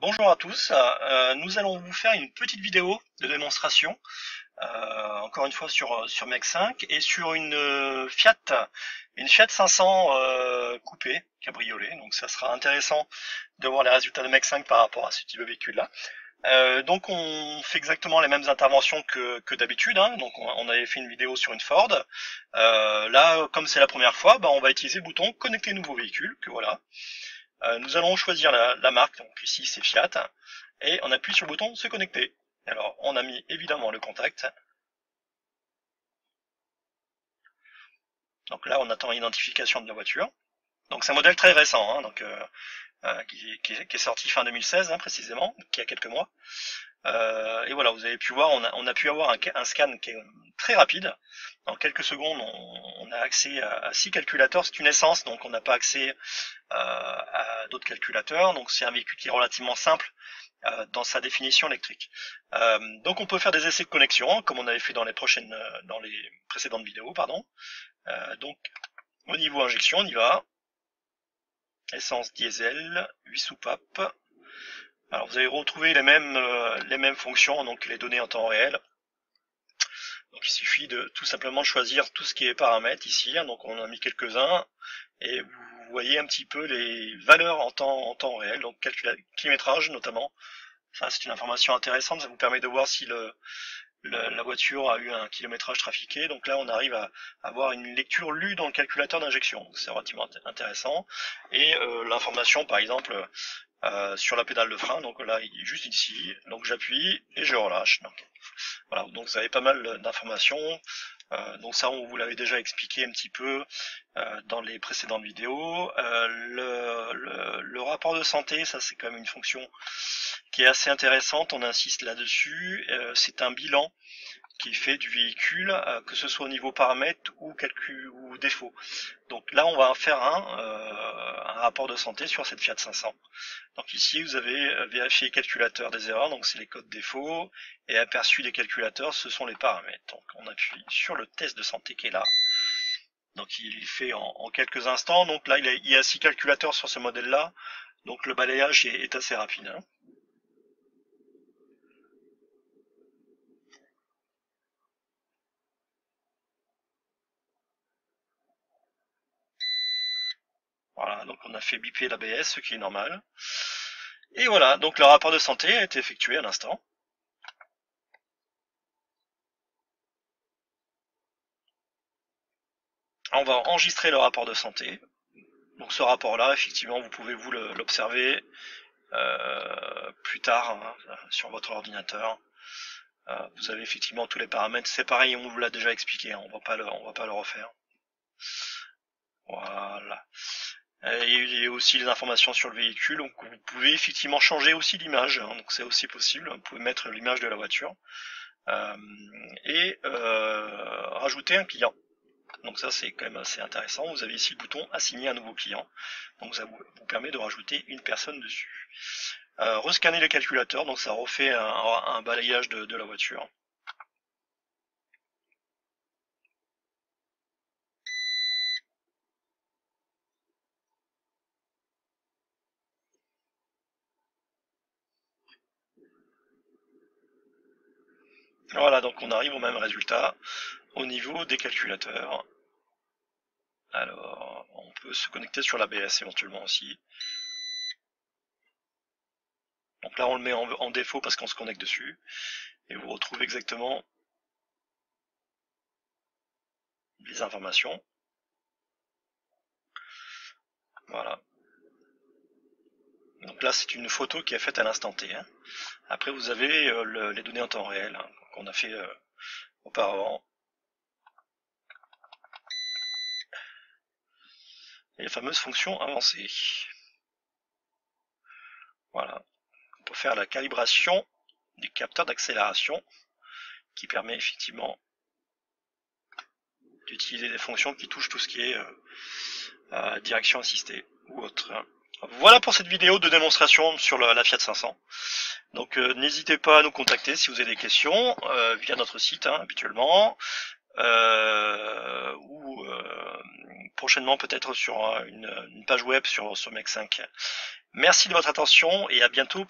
Bonjour à tous, nous allons vous faire une petite vidéo de démonstration, encore une fois sur Mech 5 et sur une Fiat 500 coupé, cabriolet, donc ça sera intéressant de voir les résultats de Mech 5 par rapport à ce type de véhicule là. Donc on fait exactement les mêmes interventions que d'habitude, hein. Donc on avait fait une vidéo sur une Ford. Là, comme c'est la première fois, on va utiliser le bouton connecter nouveau véhicule, que voilà. Nous allons choisir la marque, donc ici c'est Fiat, et on appuie sur le bouton se connecter. Alors on a mis évidemment le contact. Donc là on attend l'identification de la voiture. Donc c'est un modèle très récent, hein, qui est sorti fin 2016 hein, précisément, qui a quelques mois. Et voilà, vous avez pu voir, on a pu avoir un scan qui est très rapide. En quelques secondes, on a accès à 6 calculateurs. C'est une essence, donc on n'a pas accès à d'autres calculateurs. Donc c'est un véhicule qui est relativement simple dans sa définition électrique. Donc on peut faire des essais de connexion, hein, comme on avait fait dans les précédentes vidéos, pardon. Donc au niveau injection, on y va. Essence diesel, 8 soupapes. Alors vous allez retrouver les mêmes fonctions, donc les données en temps réel. Donc il suffit de tout simplement choisir tout ce qui est paramètres ici, hein, donc on en a mis quelques-uns, et vous voyez un petit peu les valeurs en temps réel, donc kilométrage notamment. Ça c'est une information intéressante, ça vous permet de voir si la voiture a eu un kilométrage trafiqué. Donc là on arrive à avoir une lecture lue dans le calculateur d'injection, donc c'est relativement intéressant. Et l'information par exemple sur la pédale de frein, donc là il est juste ici, donc j'appuie et je relâche. Donc voilà, donc vous avez pas mal d'informations. Donc ça on vous l'avait déjà expliqué un petit peu dans les précédentes vidéos. Le rapport de santé, ça c'est quand même une fonction qui est assez intéressante, on insiste là-dessus. C'est un bilan qui est fait du véhicule, que ce soit au niveau paramètres ou calcul ou défaut. Donc là on va faire un rapport de santé sur cette Fiat 500. Donc ici vous avez vérifié calculateur des erreurs, donc c'est les codes défauts, et aperçu des calculateurs, ce sont les paramètres. Donc on appuie sur le test de santé qui est là. Donc il est fait en quelques instants. Donc là il y a 6 calculateurs sur ce modèle là, donc le balayage est assez rapide, hein. Voilà, donc on a fait biper l'ABS, ce qui est normal. Et voilà, donc le rapport de santé a été effectué à l'instant. On va enregistrer le rapport de santé. Donc ce rapport-là, effectivement, vous pouvez vous l'observer plus tard hein, sur votre ordinateur. Vous avez effectivement tous les paramètres. C'est pareil, on vous l'a déjà expliqué, hein, on va pas le refaire. Voilà. Et il y a aussi les informations sur le véhicule, donc vous pouvez effectivement changer aussi l'image, hein, donc c'est aussi possible, vous pouvez mettre l'image de la voiture et rajouter un client. Donc ça c'est quand même assez intéressant, vous avez ici le bouton assigner un nouveau client, donc ça vous permet de rajouter une personne dessus. Rescanner les calculateurs, donc ça refait un balayage de la voiture. Voilà, donc on arrive au même résultat au niveau des calculateurs. Alors, on peut se connecter sur l'ABS éventuellement aussi. Donc là, on le met en défaut parce qu'on se connecte dessus. Et vous retrouvez exactement les informations. Voilà. Donc là, c'est une photo qui est faite à l'instant T, hein. Après, vous avez les données en temps réel hein, qu'on a fait auparavant. Et les fameuses fonctions avancées. Voilà. On peut faire la calibration du capteur d'accélération qui permet effectivement d'utiliser des fonctions qui touchent tout ce qui est direction assistée ou autre. Voilà pour cette vidéo de démonstration sur la Fiat 500. Donc n'hésitez pas à nous contacter si vous avez des questions via notre site hein, habituellement ou prochainement peut-être sur une page web sur Mech 5. Merci de votre attention et à bientôt.